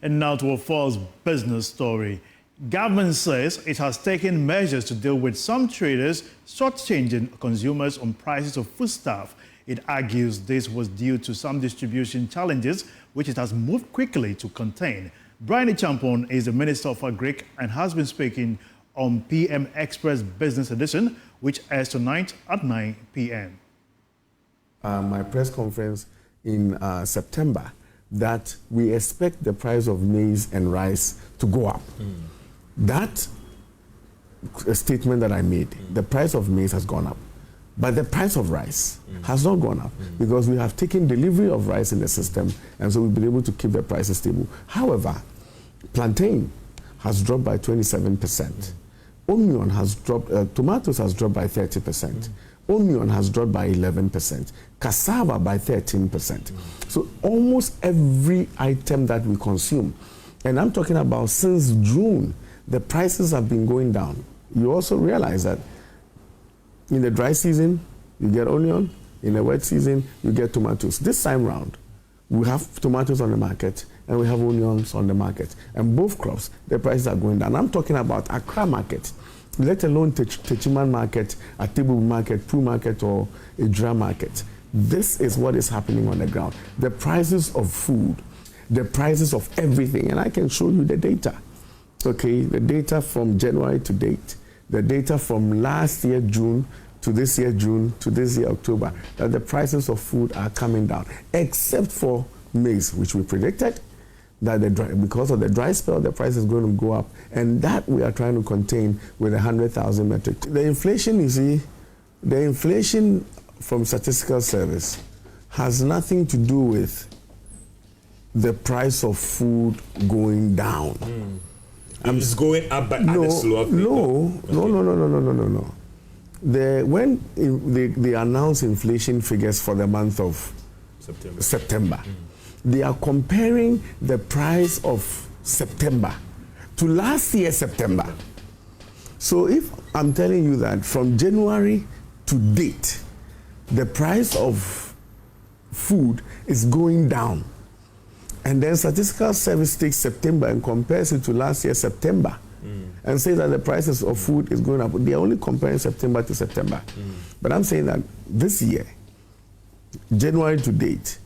And now to a false business story. Government says it has taken measures to deal with some traders shortchanging consumers on prices of foodstuff. It argues this was due to some distribution challenges, which it has moved quickly to contain. Brian Champon is the Minister of Agric and has been speaking on PM Express Business Edition, which airs tonight at 9 p.m. My press conference in September that we expect the price of maize and rice to go up. That statement that I made, the price of maize has gone up, but the price of rice has not gone up because we have taken delivery of rice in the system, and so we've been able to keep the prices stable. However, plantain has dropped by 27%. Onion has dropped, tomatoes has dropped by 30%. Onion has dropped by 11%. Cassava by 13%. So almost every item that we consume, and I'm talking about since June, the prices have been going down. You also realize that in the dry season, you get onion. In the wet season, you get tomatoes. This time round, we have tomatoes on the market and we have onions on the market. And both crops, the prices are going down. I'm talking about Accra market, let alone Techiman market, Atibu market, Pru market, or Idra market. This is what is happening on the ground. The prices of food, the prices of everything, and I can show you the data. Okay, the data from January to date, the data from last year June to this year June to this year October, that the prices of food are coming down, except for maize, which we predicted that because of the dry spell, the price is going to go up, and that we are trying to contain with 100,000 metric. The inflation, you see, the inflation from Statistical Service has nothing to do with the price of food going down. It's going up by at a slower rate. No. When they announce inflation figures for the month of September, they are comparing the price of September to last year September. So if I'm telling you that from January to date, the price of food is going down, and then Statistical Service takes September and compares it to last year September and say that the prices of food is going up, they are only comparing September to September. But I'm saying that this year, January to date,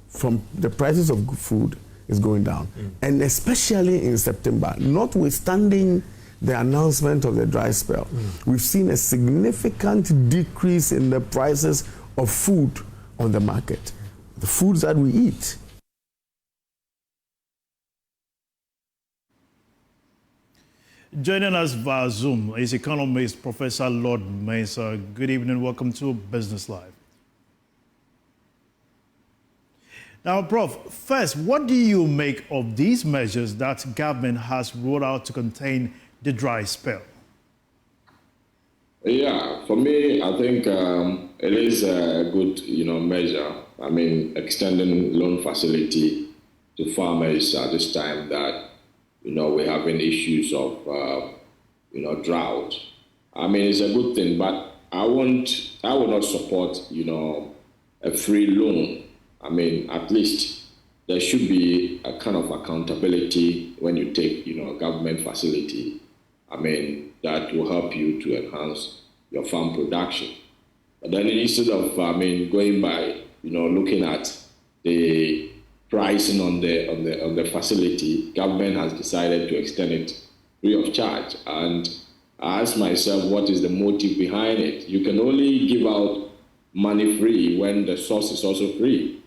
from the prices of food is going down. And especially in September, notwithstanding the announcement of the dry spell, we've seen a significant decrease in the prices of food on the market, the foods that we eat. Joining us via Zoom is economist Professor Lord Mensah. Good evening, welcome to Business Live. Now, Prof, first, what do you make of these measures that government has rolled out to contain the dry spell? Yeah, for me, I think it is a good, measure. I mean, extending loan facility to farmers at this time that, we're having issues of, drought. I mean, it's a good thing, but I would not support, a free loan. I mean, at least there should be a kind of accountability when you take, a government facility. I mean, that will help you to enhance your farm production. But then instead of, going by, looking at the pricing on the facility, government has decided to extend it free of charge. And I ask myself, what is the motive behind it? You can only give out money free when the source is also free.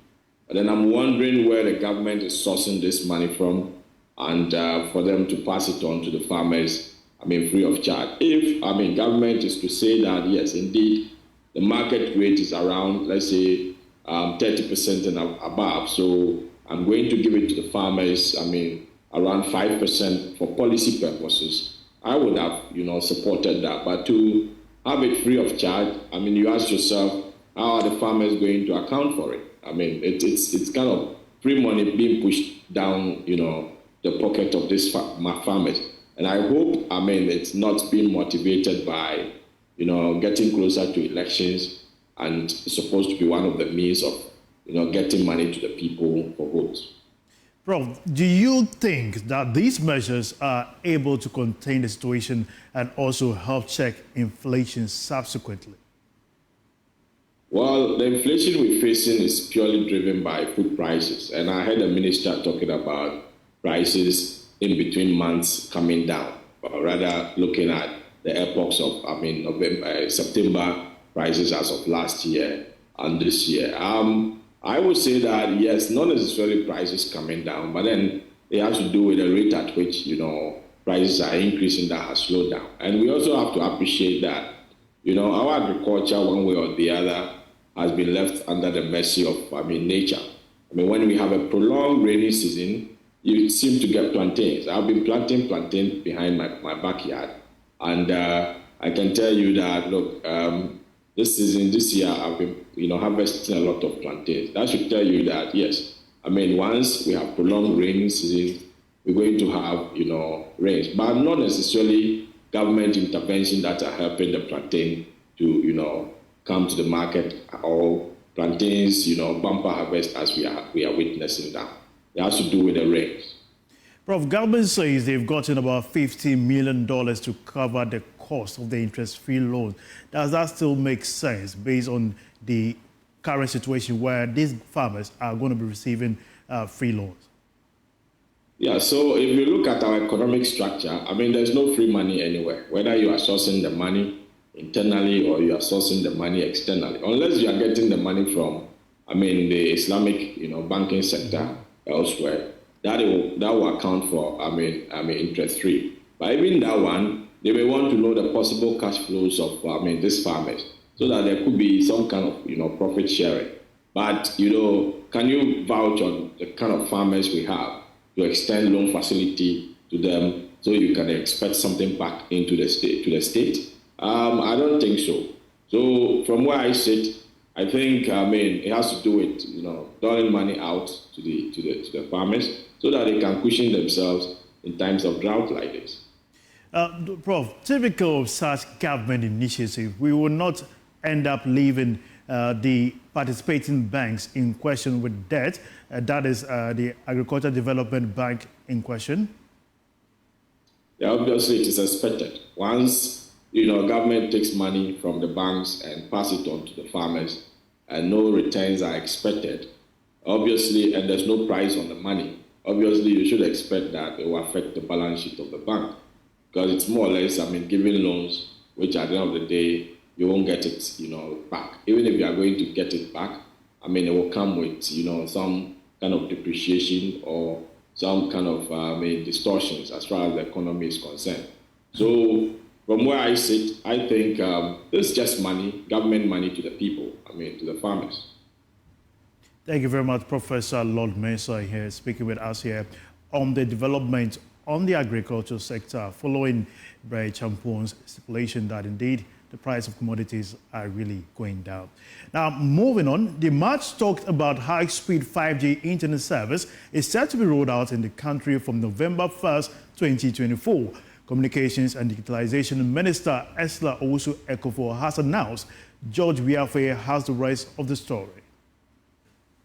But then I'm wondering where the government is sourcing this money from, and for them to pass it on to the farmers, free of charge. If, government is to say that, yes, indeed, the market rate is around, let's say, 30% and above, so I'm going to give it to the farmers, around 5% for policy purposes, I would have, supported that. But to have it free of charge, you ask yourself, how are the farmers going to account for it? It's kind of free money being pushed down, the pocket of these farmers. And I hope, it's not being motivated by, getting closer to elections, and it's supposed to be one of the means of, getting money to the people for votes. Prof, do you think that these measures are able to contain the situation and also help check inflation subsequently? Well, the inflation we're facing is purely driven by food prices. And I heard the minister talking about prices in between months coming down, or rather looking at the epochs of, November, September prices as of last year and this year. I would say that, yes, not necessarily prices coming down, but then it has to do with the rate at which, prices are increasing that has slowed down. And we also have to appreciate that, our agriculture, one way or the other, has been left under the mercy of, nature. When we have a prolonged rainy season, you seem to get plantains. I've been planting plantain behind my backyard. And I can tell you that, look, this year, I've been, harvesting a lot of plantains. That should tell you that, yes, once we have prolonged rainy season, we're going to have, rains, but not necessarily government intervention that are helping the plantain to, come to the market, or plantains, bumper harvest as we are witnessing now. It has to do with the rains. Prof, government says they've gotten about $50 million to cover the cost of the interest-free loan. Does that still make sense based on the current situation where these farmers are going to be receiving free loans? Yeah, so if you look at our economic structure, there's no free money anywhere, whether you are sourcing the money internally or you are sourcing the money externally, unless you are getting the money from, the Islamic, banking sector elsewhere. That will account for, interest free. But even that one, they may want to know the possible cash flows of, these farmers, so that there could be some kind of, profit sharing. But, can you vouch on the kind of farmers we have to extend loan facility to them so you can expect something back into the state? I don't think so. So from where I sit, I think, it has to do with, doling money out to the farmers so that they can cushion themselves in times of drought like this. Prof, typical of such government initiative, we will not end up leaving the participating banks in question with debt. That is the Agricultural Development Bank in question. Yeah, obviously it is expected. Once, government takes money from the banks and pass it on to the farmers and no returns are expected, obviously, and there's no price on the money, obviously you should expect that it will affect the balance sheet of the bank, because it's more or less, giving loans, which at the end of the day, you won't get it, back. Even if you are going to get it back, it will come with, some kind of depreciation or some kind of, distortions as far as the economy is concerned. So from where I sit, I think this is just money, government money to the people, to the farmers. Thank you very much, Professor Lord Mensah here, speaking with us here on the development on the agricultural sector following Bray Champoon's stipulation that indeed the price of commodities are really going down. Now, moving on, the March talked about high-speed 5G internet service is set to be rolled out in the country from November 1st, 2024. Communications and Digitalization Minister Esla Owusu-Ekufo has announced. George Biafre has the rest of the story.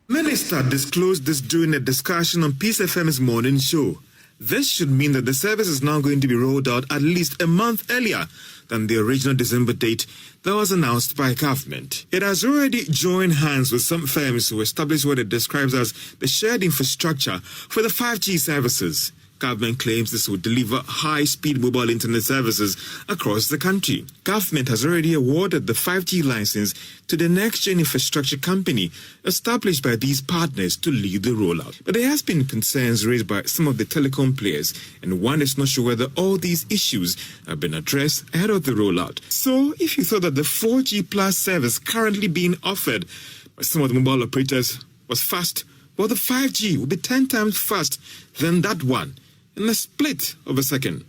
Minister disclosed this during a discussion on Peace FM's morning show. This should mean that the service is now going to be rolled out at least a month earlier than the original December date that was announced by government. It has already joined hands with some firms to establish what it describes as the shared infrastructure for the 5G services. Government claims this will deliver high-speed mobile internet services across the country. Government has already awarded the 5G license to the next-gen infrastructure company established by these partners to lead the rollout. But there has been concerns raised by some of the telecom players, and one is not sure whether all these issues have been addressed ahead of the rollout. So, if you thought that the 4G plus service currently being offered by some of the mobile operators was fast, well, the 5G will be 10 times fast than that one in a split of a second.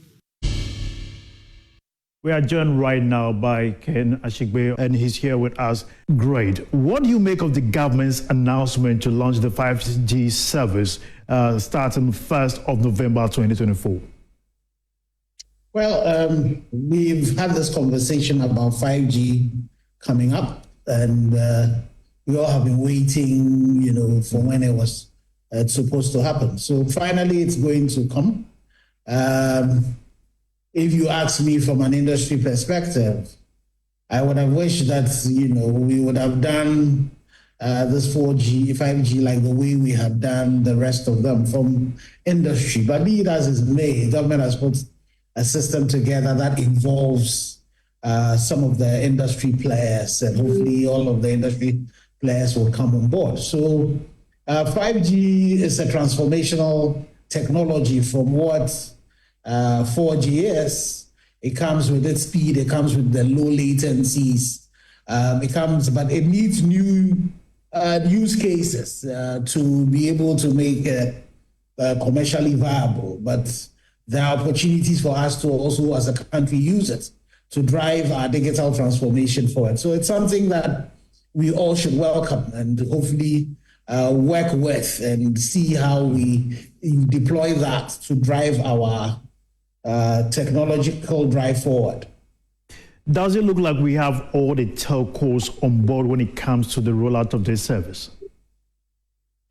We are joined right now by Ken Ashigbe, and he's here with us. Great. What do you make of the government's announcement to launch the 5G service starting 1st of November 2024? Well, we've had this conversation about 5G coming up, and we all have been waiting, for when it was it's supposed to happen. So finally, it's going to come. If you ask me from an industry perspective, I would have wished that, we would have done this 4G, 5G like the way we have done the rest of them from industry. But be it as is may, government has put a system together that involves some of the industry players, and hopefully all of the industry players will come on board. So 5G is a transformational technology from what 4G is. It comes with its speed, it comes with the low latencies, but it needs new use cases to be able to make it commercially viable. But there are opportunities for us to also, as a country, use it to drive our digital transformation forward. So it's something that we all should welcome and hopefully work with and see how we deploy that to drive our technological drive forward. Does it look like we have all the telcos on board when it comes to the rollout of this service?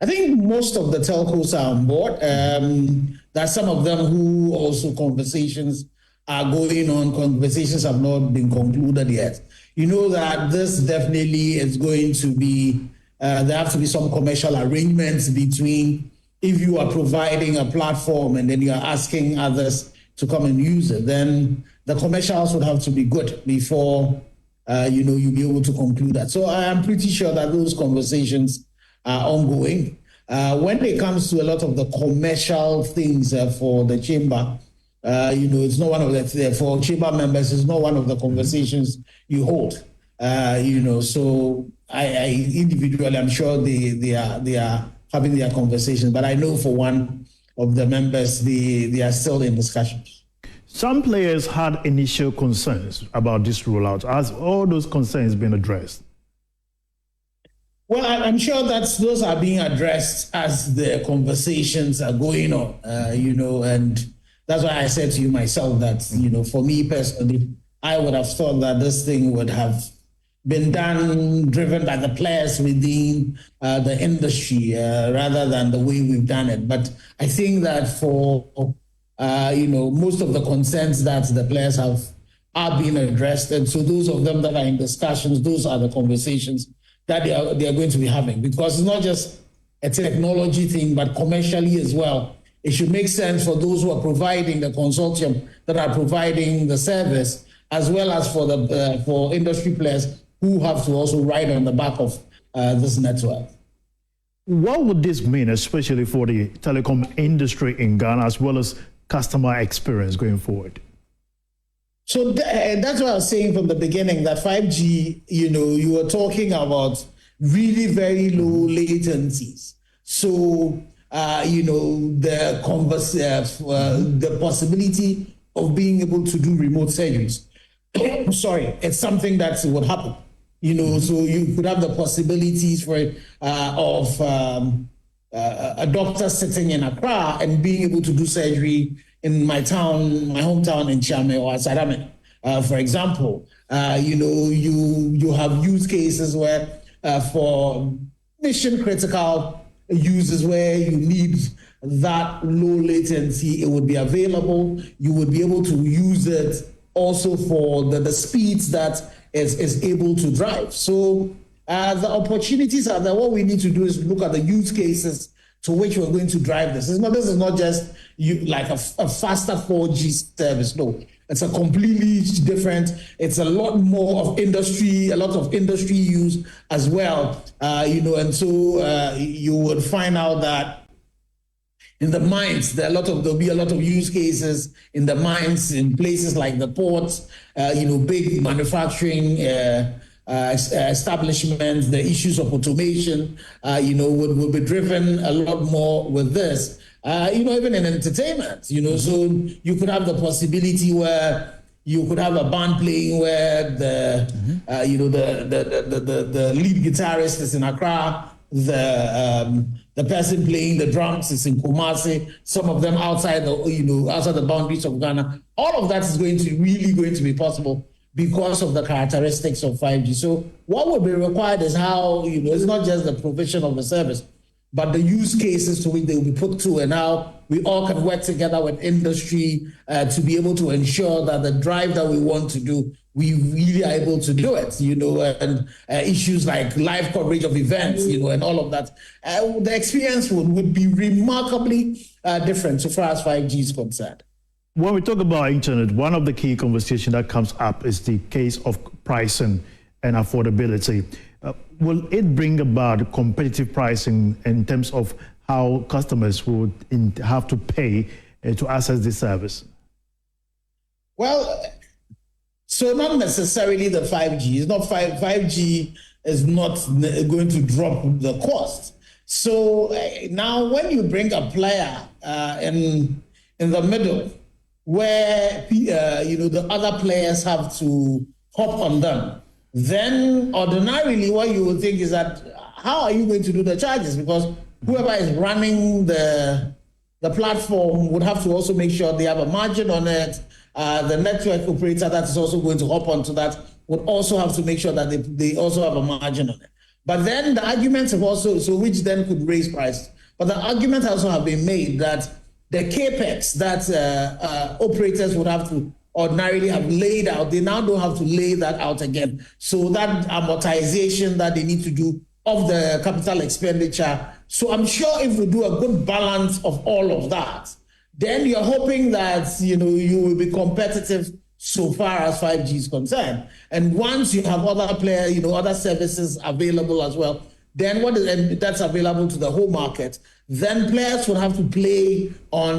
I think most of the telcos are on board. There are some of them who also conversations are going on. Conversations have not been concluded yet. You know that this definitely is going to be, there have to be some commercial arrangements between, if you are providing a platform and then you are asking others to come and use it, then the commercials would have to be good before, you'll be able to conclude that. So I am pretty sure that those conversations are ongoing. When it comes to a lot of the commercial things for the chamber, it's not one of the, for chamber members, it's not one of the conversations you hold. So I individually, I'm sure they are having their conversations, but I know for one of the members, they are still in discussions. Some players had initial concerns about this rollout. Has all those concerns been addressed? Well, I'm sure that those are being addressed as the conversations are going on, and that's why I said to you myself that, for me personally, I would have thought that this thing would have been driven by the players within the industry rather than the way we've done it. But I think that for, most of the concerns that the players have are being addressed. And so those of them that are in discussions, those are the conversations that they are going to be having, because it's not just a technology thing, but commercially as well. It should make sense for those who are providing the consortium that are providing the service, as well as for industry players who have to also ride on the back of this network. What would this mean, especially for the telecom industry in Ghana, as well as customer experience going forward? So that's what I was saying from the beginning, that 5G, you were talking about really very low latencies. So, the possibility of being able to do remote surgeries. Sorry, it's something that would happen. So you could have the possibilities for of a doctor sitting in Accra and being able to do surgery in my hometown in Chame or Asadame, for example. You have use cases where for mission critical uses where you need that low latency, it would be available. You would be able to use it also for the speeds that is able to drive. So the opportunities are there. What we need to do is look at the use cases to which we're going to drive this. This is not just like a faster 4G service. No, it's a completely different. It's a lot more of industry, a lot of industry use as well. And so you would find out that in the mines, there'll be a lot of use cases in the mines, in places like the ports, big manufacturing establishments. The issues of automation, will be driven a lot more with this. Even in entertainment, so you could have the possibility where you could have a band playing where the lead guitarist is in Accra, the person playing the drums is in Kumasi, some of them outside the boundaries of Ghana. All of that is going to be possible because of the characteristics of 5G. So what will be required is how, it's not just the provision of the service, but the use cases to which they will be put to, and how we all can work together with industry to be able to ensure that the drive that we want to do, we really are able to do it, and issues like live coverage of events, and all of that. The experience would be remarkably different so far as 5G is concerned. When we talk about internet, one of the key conversations that comes up is the case of pricing and affordability. Will it bring about competitive pricing in terms of how customers would have to pay to access this service? Well, so not necessarily the 5G. It's not 5G is not going to drop the cost. So now when you bring a player in the middle where the other players have to hop on them, then ordinarily what you would think is that how are you going to do the charges? Because whoever is running the platform would have to also make sure they have a margin on it. The network operator that is also going to hop onto that would also have to make sure that they also have a margin on it. But then the arguments have also, so which then could raise prices. But the arguments also have been made that the capex that operators would have to ordinarily have laid out, they now don't have to lay that out again. So that amortization that they need to do of the capital expenditure. So I'm sure if we do a good balance of all of that, then you're hoping that you will be competitive so far as 5G is concerned. And once you have other players, other services available as well, then and that's available to the whole market, then players will have to play on,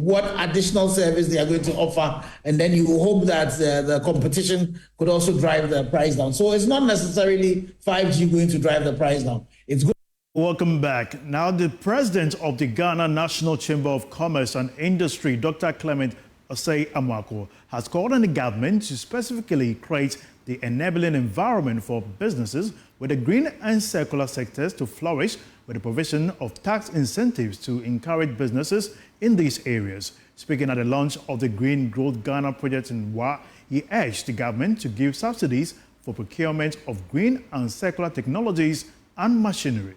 what additional service they are going to offer. And then you hope that the competition could also drive the price down. So it's not necessarily 5G going to drive the price down. It's good. Welcome back. Now, the president of the Ghana National Chamber of Commerce and Industry, Dr. Clement Osei-Amwako, has called on the government to specifically create the enabling environment for businesses with the green and circular sectors to flourish with the provision of tax incentives to encourage businesses in these areas. Speaking at the launch of the Green Growth Ghana project in WA, he urged the government to give subsidies for procurement of green and circular technologies and machinery.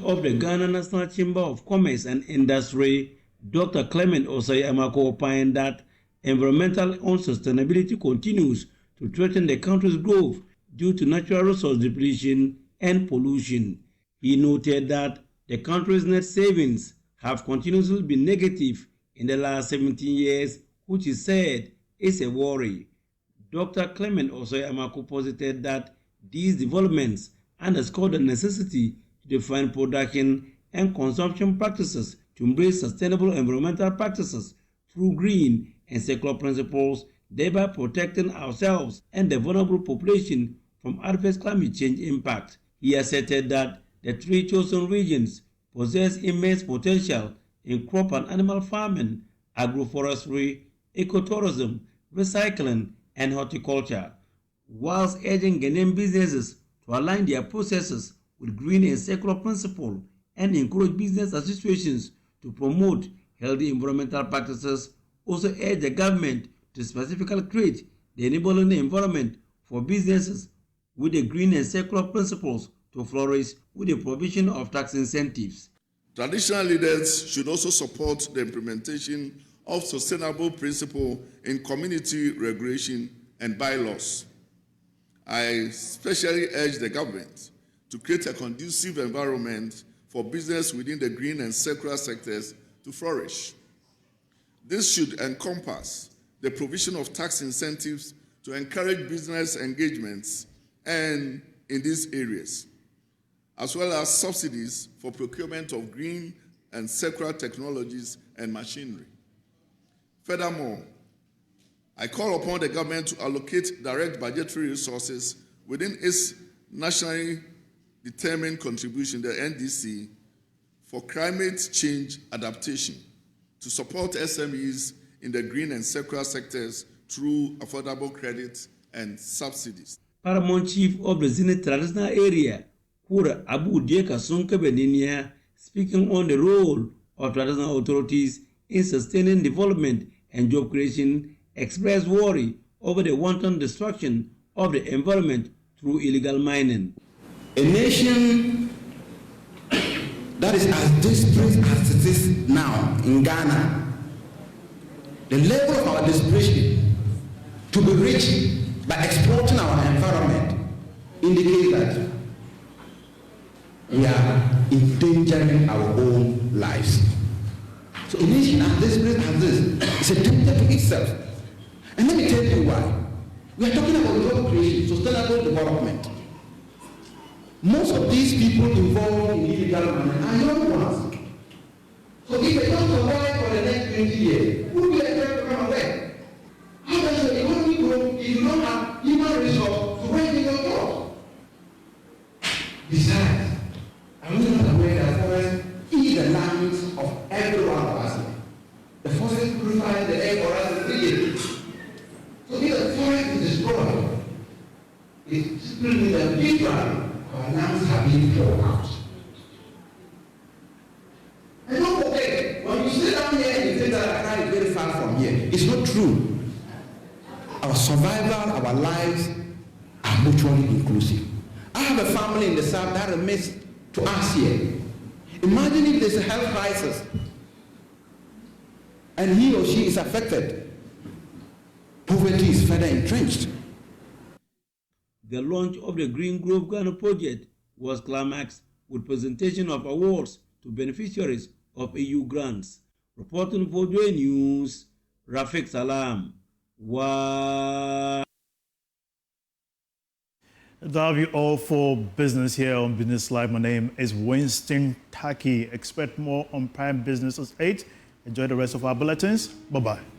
Of the Ghana National Chamber of Commerce and Industry, Dr. Clement Osei-Amwako opined that environmental unsustainability continues to threaten the country's growth due to natural resource depletion and pollution. He noted that the country's net savings have continuously been negative in the last 17 years, which he said is a worry. Dr. Clement Osei-Amwako posited that these developments underscore the necessity to define production and consumption practices to embrace sustainable environmental practices through green and circular principles, thereby protecting ourselves and the vulnerable population from adverse climate change impact. He asserted that the three chosen regions possess immense potential in crop and animal farming, agroforestry, ecotourism, recycling, and horticulture, whilst urging Ghanaian businesses to align their processes with green and circular principles and encourage business associations to promote healthy environmental practices. Also urge the government to specifically create the enabling environment for businesses with the green and circular principles to flourish with the provision of tax incentives. Traditional leaders should also support the implementation of sustainable principles in community regulation and bylaws. I especially urge the government to create a conducive environment for business within the green and circular sectors to flourish. This should encompass the provision of tax incentives to encourage business engagements and in these areas, as well as subsidies for procurement of green and circular technologies and machinery. Furthermore, I call upon the government to allocate direct budgetary resources within its nationally determined contribution, the NDC, for climate change adaptation to support SMEs in the green and circular sectors through affordable credit and subsidies. Paramount Chief of the Zenith Traditional Area, Kura Abu Dieka Sonke Beninia, speaking on the role of traditional authorities in sustaining development and job creation, expressed worry over the wanton destruction of the environment through illegal mining. A nation that is as desperate as it is now in Ghana, the level of our desperation to be rich by exploiting our environment indicates that we are endangering our own lives. So a nation as desperate as this is a danger to itself. And let me tell you why. We are talking about job creation, sustainable development. Most of these people involved in illegal mining are young ones. So if they don't survive for the next 20 years, who will expect to come away? How does the economy grow if you don't have human resource to work in your job? Besides, are we not aware that forest is the lands of every one of us? The forest purifies the air for us to breathe. So if the forest is destroyed, it simply means that literally our lands have been poured out. And don't forget, when you sit down here and you think that Accra is very far from here, it's not true. Our survival, our lives are mutually inclusive. I have a family in the south that remains to us here. Imagine if there's a health crisis and he or she is affected. Poverty is further entrenched. The launch of the Green Grove Ghana project was climaxed with presentation of awards to beneficiaries of EU grants. Reporting for Joy News, Rafiq Salam. That'll be all for business here on Business Live. My name is Winston Taki. Expect more on Prime Business at 8. Enjoy the rest of our bulletins. Bye-bye.